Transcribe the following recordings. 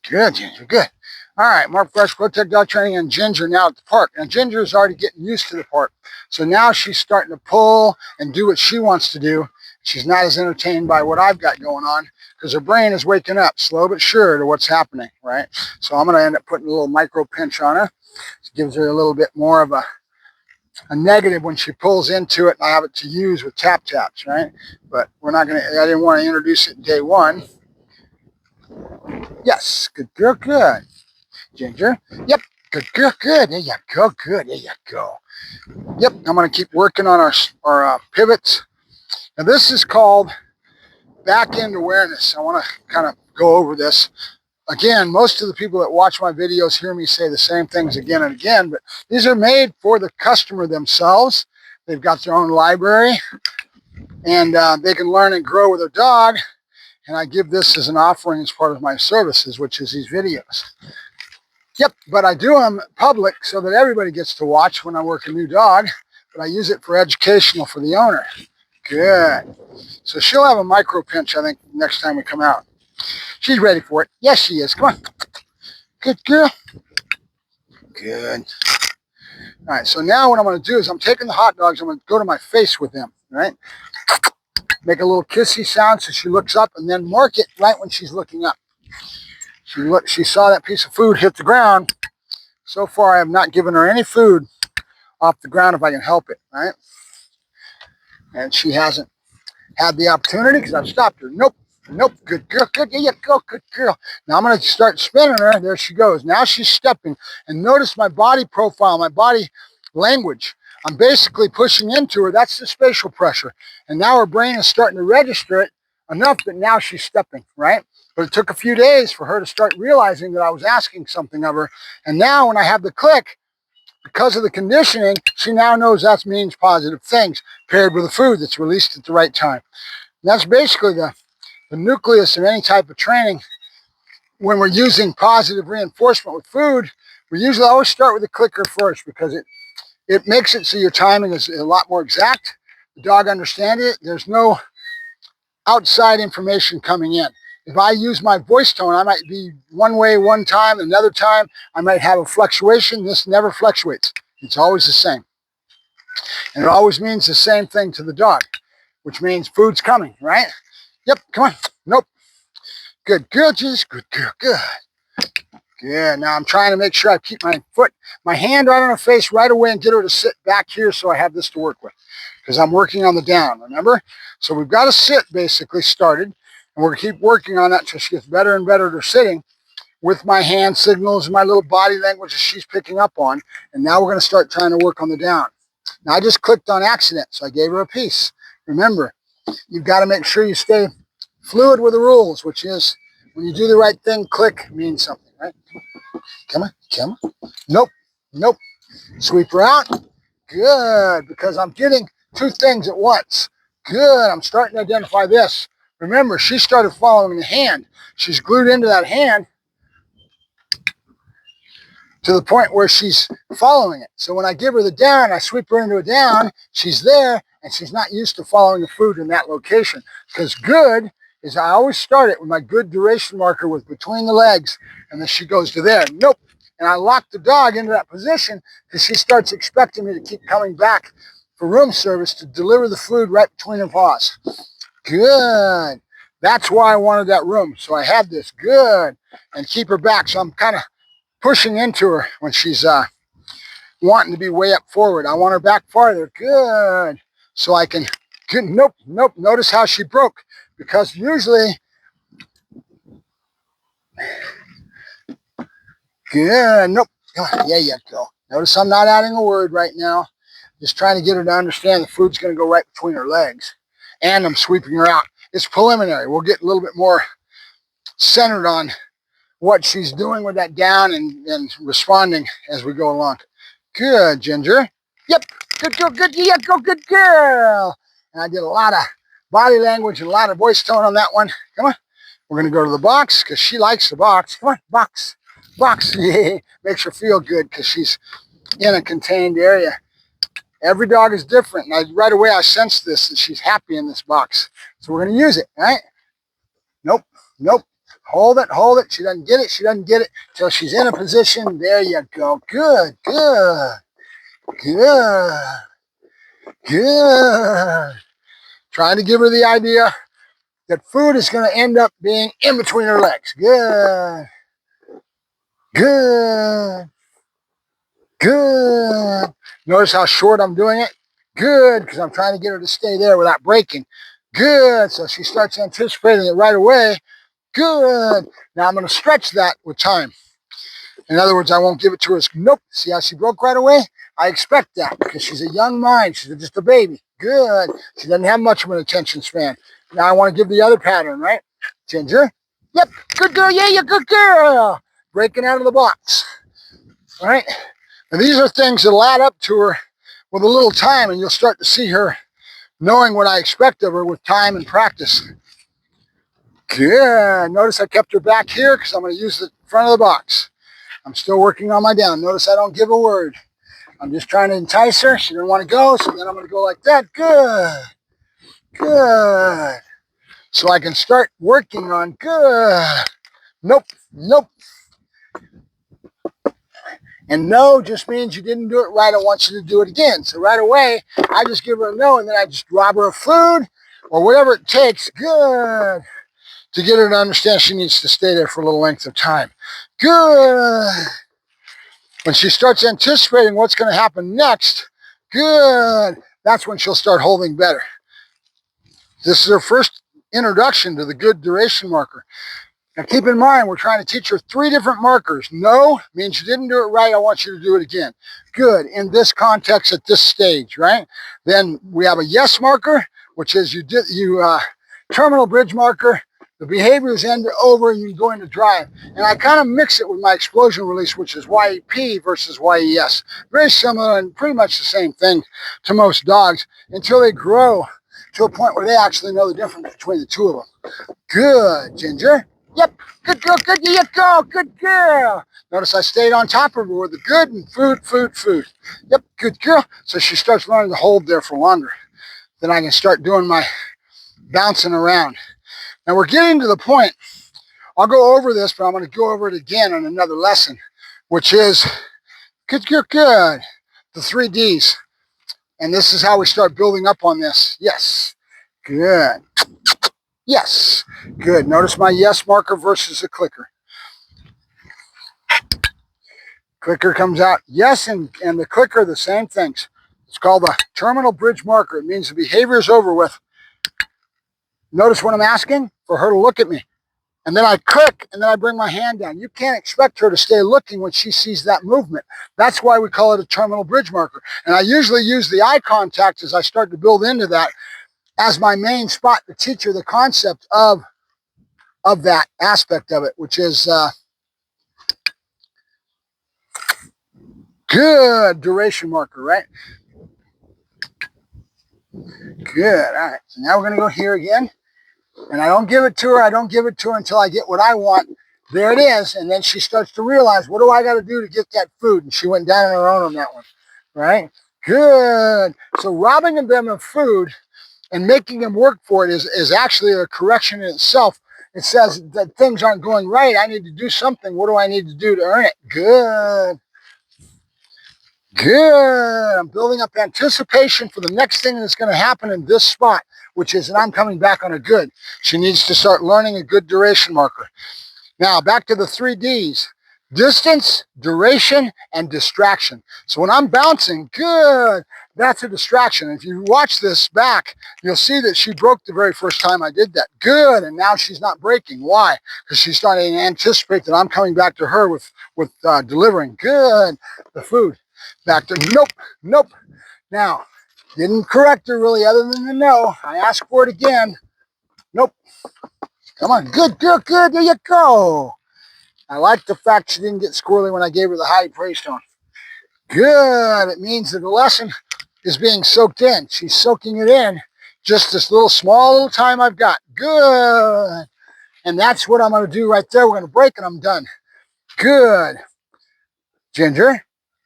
Good, Ginger, good. All right, Mark Fresh, Protect Dog Training, and Ginger now at the park. Now, Ginger is already getting used to the park. So now she's starting to pull and do what she wants to do. She's not as entertained by what I've got going on because her brain is waking up slow but sure to what's happening, right? So I'm going to end up putting a little micro pinch on her. It gives her a little bit more of a negative when she pulls into it, and I have it to use with tap taps, right? But we're not going to, I didn't want to introduce it day one. Yes, good girl, good. Ginger, yep, good girl, good. There you go, good, there you go. Yep, I'm going to keep working on our pivots. Now this is called back end awareness. I want to kind of go over this. Again, most of the people that watch my videos hear me say the same things again and again, but these are made for the customer themselves. They've got their own library, and they can learn and grow with their dog. And I give this as an offering as part of my services, which is these videos. Yep, but I do them public so that everybody gets to watch when I work a new dog, but I use it for educational for the owner. Good. So she'll have a micro pinch, I think, next time we come out. She's ready for it. Yes, she is. Come on. Good girl. Good. All right, so now what I'm going to do is I'm taking the hot dogs, I'm going to go to my face with them, right? Make a little kissy sound so she looks up, and then mark it right when she's looking up. She saw that piece of food hit the ground. So far, I have not given her any food off the ground if I can help it, right? And she hasn't had the opportunity because I've stopped her. Nope. Nope, good girl, good, there you go, good girl. Now I'm going to start spinning her. There she goes. Now she's stepping. And notice my body profile, my body language. I'm basically pushing into her. That's the spatial pressure. And now her brain is starting to register it enough that now she's stepping, right? But it took a few days for her to start realizing that I was asking something of her. And now when I have the click, because of the conditioning, she now knows that means positive things paired with the food that's released at the right time. And that's basically the nucleus of any type of training. When we're using positive reinforcement with food, we usually always start with the clicker first because it makes it so your timing is a lot more exact. The dog understands it. There's no outside information coming in. If I use my voice tone, I might be one way one time, another time I might have a fluctuation. This never fluctuates. It's always the same. And it always means the same thing to the dog, which means food's coming, right? Yep, come on. Nope. Good girl, Jesus. Good girl, good. Good. Now I'm trying to make sure I keep my hand right on her face right away and get her to sit back here so I have this to work with. Because I'm working on the down, remember? So we've got to sit basically started. And we're going to keep working on that until she gets better and better at her sitting with my hand signals and my little body language that she's picking up on. And now we're going to start trying to work on the down. Now I just clicked on accident, so I gave her a piece. Remember, you've got to make sure you stay fluid with the rules, which is when you do the right thing, click means something, right? Come on, come on. Nope, nope. Sweep her out. Good, because I'm getting two things at once. Good, I'm starting to identify this. Remember, she started following the hand. She's glued into that hand to the point where she's following it. So when I give her the down, I sweep her into a down, she's there, and she's not used to following the food in that location. Because good is I always start it with my good duration marker with between the legs, and then she goes to there. Nope. And I lock the dog into that position because she starts expecting me to keep coming back for room service to deliver the food right between her paws. Good. That's why I wanted that room. So I had this. Good. And keep her back. So I'm kind of pushing into her when she's wanting to be way up forward. I want her back farther. Good. So I can, good. Nope, nope. Notice how she broke. Because usually, good. Nope. There you go. Notice I'm not adding a word right now. Just trying to get her to understand the food's going to go right between her legs. And I'm sweeping her out. It's preliminary. We'll get a little bit more centered on what she's doing with that down and responding as we go along. Good, Ginger. Yep. Good girl. Good. Yeah, go. Good girl. And I did a lot of body language and a lot of voice tone on that one. Come on. We're going to go to the box because she likes the box. Come on, box. Box. Makes her feel good because she's in a contained area. Every dog is different. And right away I sense this, that she's happy in this box. So we're going to use it, right? Nope. Nope. Hold it, hold it. She doesn't get it. She doesn't get it till she's in a position. There you go. Good, good, good, good. Trying to give her the idea that food is going to end up being in between her legs. Good, good, good. Notice how short I'm doing it? Good, because I'm trying to get her to stay there without breaking. Good, so she starts anticipating it right away. Good. Now I'm going to stretch that with time. In other words, I won't give it to her as, nope. See how she broke right away? I expect that because she's a young mind. She's just a baby. Good. She doesn't have much of an attention span. Now I want to give the other pattern, right? Ginger. Yep. Good girl. Yeah, you're good girl. Breaking out of the box. All right. And these are things that'll add up to her with a little time, and you'll start to see her knowing what I expect of her with time and practice. Good. Notice I kept her back here because I'm going to use the front of the box. I'm still working on my down. Notice I don't give a word. I'm just trying to entice her. She didn't want to go, so then I'm going to go like that. Good. Good. So I can start working on good. Nope. Nope. And no just means you didn't do it right. I want you to do it again. So right away, I just give her a no, and then I just rob her of food or whatever it takes. Good. To get her to understand she needs to stay there for a little length of time. Good. When she starts anticipating what's going to happen next, good, that's when she'll start holding better. This is her first introduction to the good duration marker. Now keep in mind, we're trying to teach her 3 different markers. No means you didn't do it right, I want you to do it again. Good, in this context at this stage, right? Then we have a yes marker, which is terminal bridge marker. The behaviors end over and you go into drive. And I kind of mix it with my explosion release, which is YEP versus YES. Very similar and pretty much the same thing to most dogs until they grow to a point where they actually know the difference between the two of them. Good, Ginger. Yep, good girl, good, you go, good girl. Notice I stayed on top of her with the good and food, food, food. Yep, good girl. So she starts learning to hold there for longer. Then I can start doing my bouncing around. Now we're getting to the point, I'll go over this, but I'm going to go over it again in another lesson, which is good, good, good, the 3 Ds. And this is how we start building up on this. Yes, good. Yes, good. Notice my yes marker versus the clicker. Clicker comes out, yes, and the clicker, the same things. It's called the terminal bridge marker. It means the behavior is over with. Notice what I'm asking? For her to look at me. And then I click, and then I bring my hand down. You can't expect her to stay looking when she sees that movement. That's why we call it a terminal bridge marker. And I usually use the eye contact as I start to build into that as my main spot to teach her the concept of that aspect of it, which is good duration marker, right? Good. All right. So now we're going to go here again. And I don't give it to her. I don't give it to her until I get what I want. There it is. And then she starts to realize, what do I got to do to get that food? And she went down on her own on that one, right? Good. So robbing them of food and making them work for it is actually a correction in itself. It says that things aren't going right. I need to do something. What do I need to do to earn it? Good. Good. I'm building up anticipation for the next thing that's going to happen in this spot, which is that I'm coming back on a good. She needs to start learning a good duration marker. Now, back to the 3 Ds. Distance, duration, and distraction. So when I'm bouncing, good, that's a distraction. If you watch this back, you'll see that she broke the very first time I did that. Good, and now she's not breaking. Why? Because she's starting to anticipate that I'm coming back to her with delivering. Good, the food. Back to, nope, nope. Now, didn't correct her really other than the no. I asked for it again. Nope. Come on, good girl, good, there you go. I like the fact she didn't get squirrely when I gave her the high praise tone. Good, it means that the lesson is being soaked in. She's soaking it in just this small little time I've got. Good. And that's what I'm going to do right there. We're going to break and I'm done. Good. Ginger.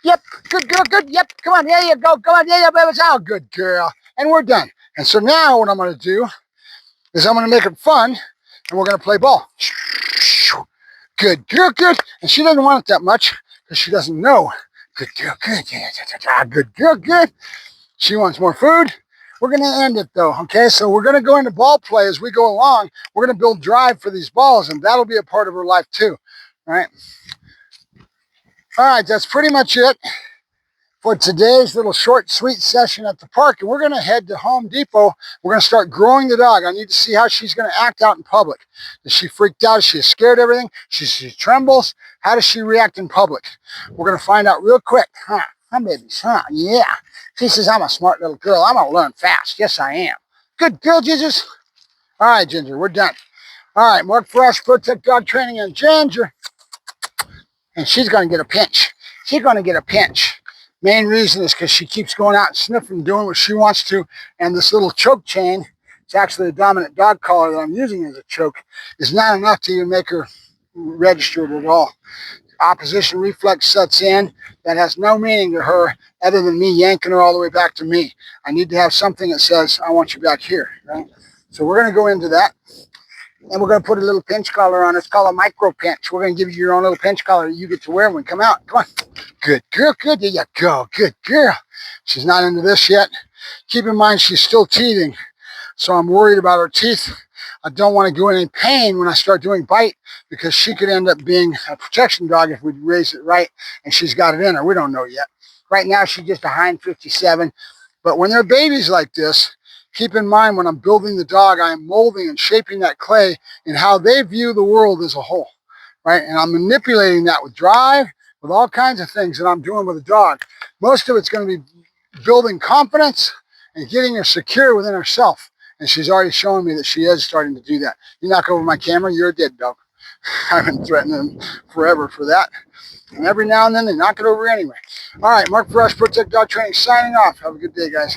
Yep, good girl, good. Yep, come on, there you go. Come on, there you go. It's all good girl. And we're done. And so now what I'm going to do is I'm going to make it fun and we're going to play ball. Good girl, good. And she doesn't want it that much because she doesn't know. Good girl, good. Yeah, good girl, good. She wants more food. We're going to end it though, okay? So we're going to go into ball play as we go along. We're going to build drive for these balls, and that'll be a part of her life too, all right? All right, that's pretty much it for today's little short, sweet session at the park. And we're going to head to Home Depot. We're going to start growing the dog. I need to see how she's going to act out in public. Is she freaked out? Is she scared of everything? She trembles? How does she react in public? We're going to find out real quick. Huh, babies, huh? Yeah. She says, I'm a smart little girl. I'm going to learn fast. Yes, I am. Good girl, Jesus. All right, Ginger, we're done. All right, Mark Ferrasci, Protect Dog Training, and Ginger. And she's going to get a pinch. She's going to get a pinch. Main reason is because she keeps going out and sniffing, doing what she wants to. And this little choke chain, it's actually a dominant dog collar that I'm using as a choke, is not enough to even make her register it at all. Opposition reflex sets in that has no meaning to her other than me yanking her all the way back to me. I need to have something that says, I want you back here, right? So we're going to go into that. And we're going to put a little pinch collar on. It's called a micro pinch. We're going to give you your own little pinch collar that you get to wear when we come out. Come on. Good girl. Good. There you go. Good girl. She's not into this yet. Keep in mind she's still teething. So I'm worried about her teeth. I don't want to go in any pain when I start doing bite because she could end up being a protection dog if we raise it right and she's got it in her. We don't know yet. Right now she's just a Hienz 57. But when they're babies like this, keep in mind when I'm building the dog, I am molding and shaping that clay in how they view the world as a whole, right? And I'm manipulating that with drive, with all kinds of things that I'm doing with a dog. Most of it's going to be building confidence and getting her secure within herself. And she's already showing me that she is starting to do that. You knock over my camera, you're a dead dog. I've been threatening them forever for that. And every now and then they knock it over anyway. All right, Mark Ferrasci, Protect Dog Training, signing off. Have a good day, guys.